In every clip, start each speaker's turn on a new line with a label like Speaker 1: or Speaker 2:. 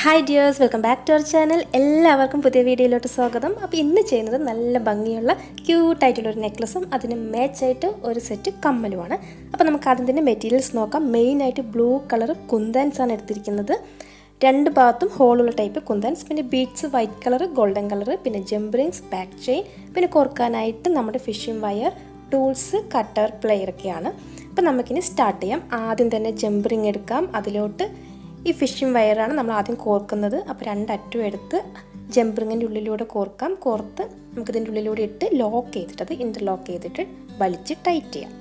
Speaker 1: Hi dears, welcome back to our channel. എല്ലാവർക്കും പുതിയ വീഡിയോയിലോട്ട് സ്വാഗതം. അപ്പോൾ ഇന്ന് ചെയ്യുന്നത് നല്ല ഭംഗിയുള്ള ക്യൂട്ടായിട്ടുള്ളൊരു നെക്ലസും അതിന് മാച്ചായിട്ട് ഒരു സെറ്റ് കമ്മലുമാണ്. അപ്പോൾ നമുക്ക് ആദ്യം തന്നെ മെറ്റീരിയൽസ് നോക്കാം. മെയിനായിട്ട് ബ്ലൂ കളർ കുന്താൻസ് ആണ് എടുത്തിരിക്കുന്നത്. രണ്ട് ഭാഗത്തും ഹോളുള്ള ടൈപ്പ് കുന്താൻസ്, പിന്നെ beads white colour, golden colour, പിന്നെ ജംപറിങ്സ്, ബാക്ക് ചെയിൻ, പിന്നെ കോർക്കാനായിട്ട് നമ്മുടെ ഫിഷിംഗ് വയർ, ടൂൾസ്, കട്ടർ, പ്ലെയറൊക്കെയാണ്. അപ്പോൾ നമുക്കിനി സ്റ്റാർട്ട് ചെയ്യാം. ആദ്യം തന്നെ ജംപറിങ് എടുക്കാം. അതിലോട്ട് ഈ ഫിഷിംഗ് വയറാണ് നമ്മൾ ആദ്യം കോർക്കുന്നത്. അപ്പോൾ രണ്ടറ്റവും എടുത്ത് ജംപറിങ്ങിൻ്റെ ഉള്ളിലൂടെ കോർക്കാം. കോർത്ത് നമുക്കിതിൻ്റെ ഉള്ളിലൂടെ ഇട്ട് ലോക്ക് ചെയ്തിട്ട് അത് ഇൻ്റർലോക്ക് ചെയ്തിട്ട് വലിച്ച് ടൈറ്റ് ചെയ്യാം.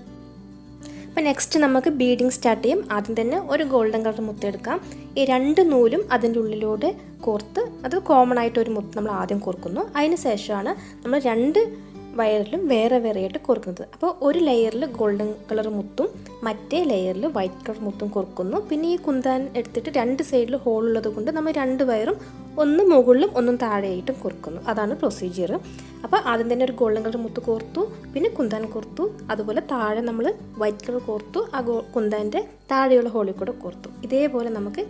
Speaker 1: അപ്പോൾ നെക്സ്റ്റ് നമുക്ക് ബീഡിങ് സ്റ്റാർട്ട് ചെയ്യും. ആദ്യം തന്നെ ഒരു ഗോൾഡൻ കളർ മുത്തെടുക്കാം. ഈ രണ്ട് നൂലും അതിൻ്റെ ഉള്ളിലൂടെ കോർത്ത് അത് കോമൺ ആയിട്ട് ഒരു മുത്ത് നമ്മൾ ആദ്യം കോർക്കുന്നു. അതിന് ശേഷമാണ് നമ്മൾ രണ്ട് വയറിലും വേറെ വേറെ ആയിട്ട് കോർക്കുന്നത്. അപ്പോൾ ഒരു ലെയറിൽ ഗോൾഡൻ കളർ മുത്തും മറ്റേ ലെയറിൽ വൈറ്റ് കളർ മുത്തും കോർക്കുന്നു. പിന്നെ ഈ കുന്താൻ എടുത്തിട്ട് രണ്ട് സൈഡിൽ ഹോൾ ഉള്ളത് കൊണ്ട് നമ്മൾ രണ്ട് വയറും ഒന്ന് മുകളിലും ഒന്നും താഴെയായിട്ടും കോർക്കുന്നു. അതാണ് പ്രൊസീജിയർ. അപ്പോൾ ആദ്യം തന്നെ ഒരു ഗോൾഡൻ കളർ മുത്ത് കോർത്തു, പിന്നെ കുന്താൻ കോർത്തു, അതുപോലെ താഴെ നമ്മൾ വൈറ്റ് കളർ കോർത്തു, ആ കുന്താൻ്റെ താഴെയുള്ള ഹോളിൽ കൂടെ കോർത്തു. ഇതേപോലെ നമുക്ക്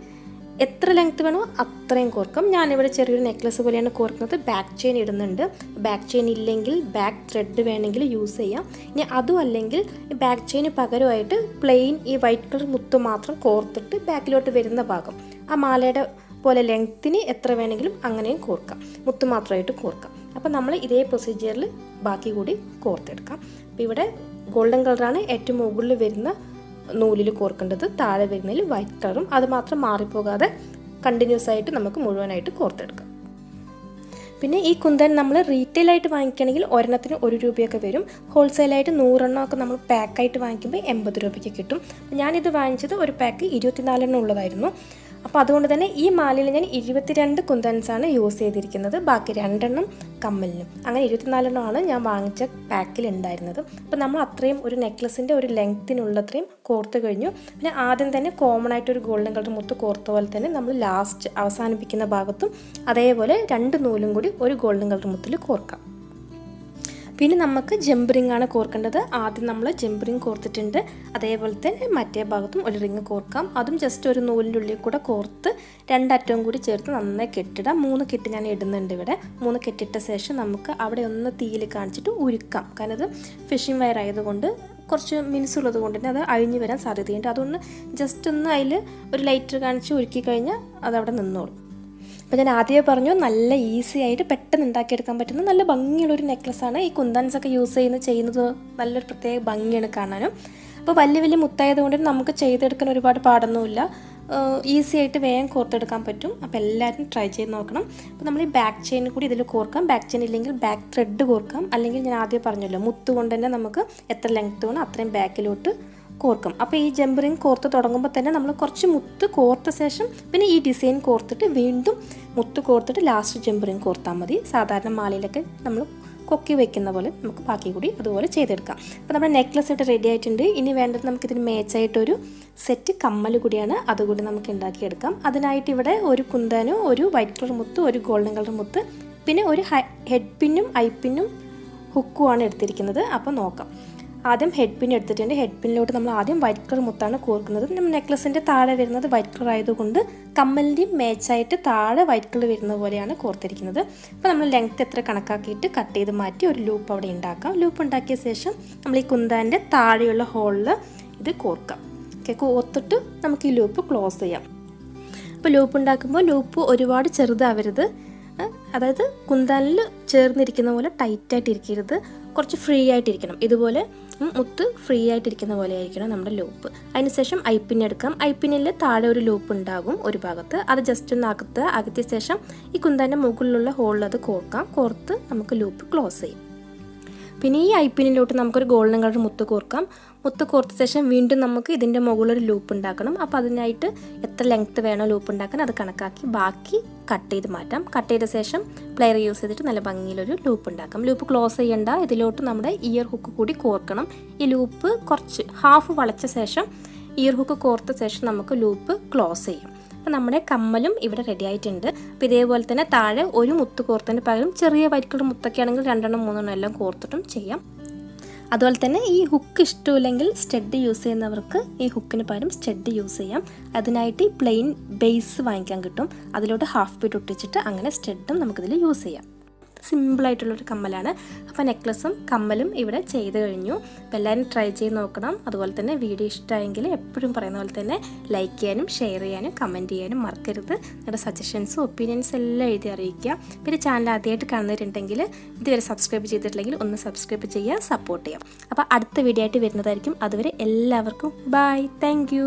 Speaker 1: എത്ര ലെങ്ത് വേണോ അത്രയും കോർക്കാം. ഞാനിവിടെ ചെറിയൊരു നെക്ലസ് പോലെയാണ് കോർക്കുന്നത്. ബാക്ക് ചെയിൻ ഇടുന്നുണ്ട്. ബാക്ക് ചെയിൻ ഇല്ലെങ്കിൽ ബാക്ക് ത്രെഡ് വേണമെങ്കിൽ യൂസ് ചെയ്യാം. ഇനി അതും അല്ലെങ്കിൽ ബാക്ക് ചെയിന് പകരമായിട്ട് പ്ലെയിൻ ഈ വൈറ്റ് കളർ മുത്ത് മാത്രം കോർത്തിട്ട് ബാക്കിലോട്ട് വരുന്ന ഭാഗം ആ മാലയുടെ പോലെ ലെങ്ത്തിന് എത്ര വേണമെങ്കിലും അങ്ങനെയും കോർക്കാം. മുത്ത് മാത്രമായിട്ട് കോർക്കാം. അപ്പോൾ നമ്മൾ ഇതേ പ്രൊസീജിയറിൽ ബാക്കി കൂടി കോർത്തെടുക്കാം. അപ്പോൾ ഇവിടെ ഗോൾഡൻ കളറാണ് ഏറ്റവും മുകളിൽ വരുന്ന നൂലിൽ കോർക്കേണ്ടത്. താഴെ വരുന്നതിൽ വൈറ്റ് കളറും അത് മാത്രം മാറിപ്പോകാതെ കണ്ടിന്യൂസ് ആയിട്ട് നമുക്ക് മുഴുവനായിട്ട് കോർത്തെടുക്കാം. പിന്നെ ഈ കുന്തൻ നമ്മൾ റീറ്റെയിലായിട്ട് വാങ്ങിക്കുകയാണെങ്കിൽ ഒരെണ്ണത്തിന് 1 രൂപയൊക്കെ വരും. ഹോൾസെയിലായിട്ട് 100 എണ്ണമൊക്കെ നമ്മൾ പാക്കായിട്ട് വാങ്ങിക്കുമ്പോൾ 80 രൂപയ്ക്ക് കിട്ടും. ഞാനിത് വാങ്ങിച്ചത് ഒരു പാക്ക് 24 എണ്ണം ഉള്ളതായിരുന്നു. അപ്പോൾ അതുകൊണ്ട് തന്നെ ഈ മാലയിൽ ഞാൻ 22 കുന്തൻസാണ് യൂസ് ചെയ്തിരിക്കുന്നത്. ബാക്കി 2 എണ്ണം കമ്മലിനും. അങ്ങനെ 24 എണ്ണമാണ് ഞാൻ വാങ്ങിച്ച പാക്കിൽ ഉണ്ടായിരുന്നത്. അപ്പോൾ നമ്മൾ അത്രയും ഒരു നെക്ലസിൻ്റെ ഒരു ലെങ്ത്തിനുള്ളത്രയും കോർത്ത് കഴിഞ്ഞു. പിന്നെ ആദ്യം തന്നെ കോമൺ ആയിട്ട് ഒരു ഗോൾഡൻ കളർ മുത്ത് കോർത്ത പോലെ തന്നെ നമ്മൾ ലാസ്റ്റ് അവസാനിപ്പിക്കുന്ന ഭാഗത്തും അതേപോലെ 2 നൂലും കൂടി ഒരു ഗോൾഡൻ കളർ മുത്തിൽ കോർക്കാം. പിന്നെ നമുക്ക് ജംപറിങ് ആണ് കോർക്കേണ്ടത്. ആദ്യം നമ്മൾ ജംപറിങ് കോർത്തിട്ടുണ്ട്. അതേപോലെ തന്നെ മറ്റേ ഭാഗത്തും ഒരു റിങ് കോർക്കാം. അതും ജസ്റ്റ് ഒരു നൂലിൻ്റെ ഉള്ളിൽ കൂടെ കോർത്ത് രണ്ടറ്റവും കൂടി ചേർത്ത് നന്നായി കെട്ടിടാം. 3 കെട്ട് ഞാൻ ഇടുന്നുണ്ട് ഇവിടെ. 3 കെട്ടിട്ട ശേഷം നമുക്ക് അവിടെ ഒന്ന് തീയിൽ കാണിച്ചിട്ട് ഉരുക്കാം. കാരണം അത് ഫിഷിംഗ് വയർ ആയതുകൊണ്ട് കുറച്ച് മിനുസുള്ളത് കൊണ്ട് തന്നെ അത് അഴിഞ്ഞു വരാൻ സാധ്യതയുണ്ട്. അതുകൊണ്ട് ജസ്റ്റ് ഒന്ന് അതിൽ ഒരു ലൈറ്റർ കാണിച്ച് ഉരുക്കി കഴിഞ്ഞാൽ അതവിടെ നിന്നോളും. അപ്പോൾ ഞാൻ ആദ്യമേ പറഞ്ഞു, നല്ല ഈസി ആയിട്ട് പെട്ടെന്ന് ഉണ്ടാക്കിയെടുക്കാൻ പറ്റുന്ന നല്ല ഭംഗിയുള്ളൊരു നെക്ലസ്സാണ്. ഈ കുന്താൻസൊക്കെ യൂസ് ചെയ്യുന്നത് നല്ലൊരു പ്രത്യേക ഭംഗിയാണ് കാണാനും. അപ്പോൾ വലിയ വലിയ മുത്തായതുകൊണ്ട് നമുക്ക് ചെയ്തെടുക്കാൻ ഒരുപാട് പാടൊന്നുമില്ല. ഈസി ആയിട്ട് വേഗം കോർത്തെടുക്കാൻ പറ്റും. അപ്പോൾ എല്ലാവരും ട്രൈ ചെയ്ത് നോക്കണം. അപ്പോൾ നമ്മൾ ഈ ബാക്ക് ചെയിൻ കൂടി ഇതിൽ കോർക്കാം. ബാക്ക് ചെയിൻ ഇല്ലെങ്കിൽ ബാക്ക് ത്രെഡ് കോർക്കാം. അല്ലെങ്കിൽ ഞാൻ ആദ്യം പറഞ്ഞല്ലോ, മുത്ത് കൊണ്ട് തന്നെ നമുക്ക് എത്ര ലെങ്ത് വേണം അത്രയും ബാക്കിലോട്ട് കോർക്കും. അപ്പോൾ ഈ ജംപറിങ് കോർത്ത് തുടങ്ങുമ്പോൾ തന്നെ നമ്മൾ കുറച്ച് മുത്ത് കോർത്ത ശേഷം പിന്നെ ഈ ഡിസൈൻ കോർത്തിട്ട് വീണ്ടും മുത്ത് കോർത്തിട്ട് ലാസ്റ്റ് ജംപറിങ് കോർത്താൽ മതി. സാധാരണ മാലയിലൊക്കെ നമ്മൾ കൊക്കി വയ്ക്കുന്ന പോലെ നമുക്ക് ബാക്കി കൂടി അതുപോലെ ചെയ്തെടുക്കാം. അപ്പോൾ നമ്മുടെ നെക്ലസ് ഇട്ട് റെഡി ആയിട്ടുണ്ട്. ഇനി വേണ്ടത് നമുക്കിതിന് മാച്ചായിട്ടൊരു സെറ്റ് കമ്മൽ കൂടിയാണ്. അതുകൂടി നമുക്ക് ഉണ്ടാക്കിയെടുക്കാം. അതിനായിട്ട് ഇവിടെ ഒരു കുന്താനും ഒരു വൈറ്റ് കളർ മുത്ത്, ഒരു ഗോൾഡൻ കളർ മുത്ത്, പിന്നെ ഒരു ഹെഡ് പിന്നും ഐ പിന്നും ഹുക്കുമാണ് എടുത്തിരിക്കുന്നത്. അപ്പോൾ നോക്കാം. ആദ്യം ഹെഡ് പിൻ എടുത്തിട്ടുണ്ട്. ഹെഡ് പിന്നിലോട്ട് നമ്മൾ ആദ്യം വൈറ്റ് കളർ മുത്താണ് കോർക്കുന്നത്. നമ്മൾ നെക്ലസിൻ്റെ താഴെ വരുന്നത് വൈറ്റ് കളർ ആയതുകൊണ്ട് കമ്മലിൻ്റെയും മാച്ചായിട്ട് താഴെ വൈറ്റ് കളർ വരുന്ന പോലെയാണ് കോർത്തിരിക്കുന്നത്. അപ്പോൾ നമ്മൾ ലെങ്ത്ത് എത്ര കണക്കാക്കിയിട്ട് കട്ട് ചെയ്ത് മാറ്റി ഒരു ലൂപ്പ് അവിടെ ഉണ്ടാക്കാം. ലൂപ്പ് ഉണ്ടാക്കിയ ശേഷം നമ്മൾ ഈ കുന്താൻ്റെ താഴെയുള്ള ഹോളിൽ ഇത് കോർക്കാം. ഓക്കെ, കോർത്തിട്ട് നമുക്ക് ഈ ലൂപ്പ് ക്ലോസ് ചെയ്യാം. അപ്പോൾ ലൂപ്പ് ഉണ്ടാക്കുമ്പോൾ ലൂപ്പ് ഒരുപാട് ചെറുതാവരുത്. അതായത് കുന്താനിൽ ചേർന്നിരിക്കുന്ന പോലെ ടൈറ്റായിട്ട് ഇരിക്കരുത്, കുറച്ച് ഫ്രീ ആയിട്ടിരിക്കണം. ഇതുപോലെ മുത്ത് ഫ്രീ ആയിട്ടിരിക്കുന്ന പോലെ ആയിരിക്കണം നമ്മുടെ ലൂപ്പ്. അതിനുശേഷം ഐപ്പിൻ എടുക്കാം. ഐപ്പിനിൽ താഴെ ഒരു ലൂപ്പ് ഉണ്ടാകും ഒരു ഭാഗത്ത്. അത് ജസ്റ്റ് ഒന്ന് അകത്തിയ ശേഷം ഈ കുന്താൻ്റെ മുകളിലുള്ള ഹോളിൽ അത് കോർക്കാം. കോർത്ത് നമുക്ക് ലൂപ്പ് ക്ലോസ് ചെയ്യും. പിന്നെ ഈ ഐപ്പിനിലോട്ട് നമുക്കൊരു ഗോൾഡൻ കളർ മുത്ത് കോർക്കാം. മുത്ത് കോർത്ത ശേഷം വീണ്ടും നമുക്ക് ഇതിൻ്റെ മുകളിലൊരു ലൂപ്പ് ഉണ്ടാക്കണം. അപ്പോൾ അതിനായിട്ട് എത്ര ലെങ്ത്ത് വേണോ ലൂപ്പ് ഉണ്ടാക്കാൻ അത് കണക്കാക്കി ബാക്കി കട്ട് ചെയ്ത് മാറ്റാം. കട്ട് ചെയ്ത ശേഷം പ്ലെയർ യൂസ് ചെയ്തിട്ട് നല്ല ഭംഗിയിലൊരു ലൂപ്പ് ഉണ്ടാക്കാം. ലൂപ്പ് ക്ലോസ് ചെയ്യേണ്ട. ഇതിലോട്ട് നമ്മുടെ ഇയർ ഹുക്ക് കൂടി കോർക്കണം. ഈ ലൂപ്പ് കുറച്ച് ഹാഫ് വളച്ച ശേഷം ഇയർ ഹുക്ക് കോർത്ത ശേഷം നമുക്ക് ലൂപ്പ് ക്ലോസ് ചെയ്യാം. അപ്പോൾ നമ്മുടെ കമ്മലും ഇവിടെ റെഡി ആയിട്ടുണ്ട്. അപ്പോൾ ഇതേപോലെ തന്നെ താഴെ ഒരു മുത്ത് കോർത്തതിന് പകരം ചെറിയ വൈറ്റ് കളർ മുത്തൊക്കെ ആണെങ്കിൽ 2 എണ്ണം 3 എണ്ണം എല്ലാം കോർത്തിട്ടും ചെയ്യാം. അതുപോലെ തന്നെ ഈ ഹുക്ക് ഇഷ്ടമില്ലെങ്കിൽ സ്റ്റഡ് യൂസ് ചെയ്യുന്നവർക്ക് ഈ ഹുക്കിന് പകരം സ്റ്റഡ് യൂസ് ചെയ്യാം. അതിനായിട്ട് ഈ പ്ലെയിൻ ബേസ് വാങ്ങിക്കാൻ കിട്ടും. അതിലോട്ട് ഹാഫ് ബീഡ് ഒട്ടിച്ചിട്ട് അങ്ങനെ സ്റ്റഡും നമുക്കിതിൽ യൂസ് ചെയ്യാം. സിമ്പിളായിട്ടുള്ളൊരു കമ്മലാണ്. അപ്പോൾ നെക്ലസും കമ്മലും ഇവിടെ ചെയ്ത് കഴിഞ്ഞു. അപ്പോൾ എല്ലാവരും ട്രൈ ചെയ്ത് നോക്കണം. അതുപോലെ തന്നെ വീഡിയോ ഇഷ്ടമായെങ്കിൽ എപ്പോഴും പറയുന്ന പോലെ തന്നെ ലൈക്ക് ചെയ്യാനും ഷെയർ ചെയ്യാനും കമൻറ്റ് ചെയ്യാനും മറക്കരുത്. നിങ്ങളുടെ സജഷൻസും ഒപ്പീനിയൻസ് എല്ലാം എഴുതി അറിയിക്കുക. പിന്നെ ചാനൽ ആദ്യമായിട്ട് കാണുന്നവരുണ്ടെങ്കിൽ ഇതുവരെ സബ്സ്ക്രൈബ് ചെയ്തിട്ടില്ലെങ്കിൽ ഒന്ന് സബ്സ്ക്രൈബ് ചെയ്യുക, സപ്പോർട്ട് ചെയ്യാം. അപ്പോൾ അടുത്ത വീഡിയോ ആയിട്ട് വരുന്നതായിരിക്കും. അതുവരെ എല്ലാവർക്കും ബൈ. താങ്ക്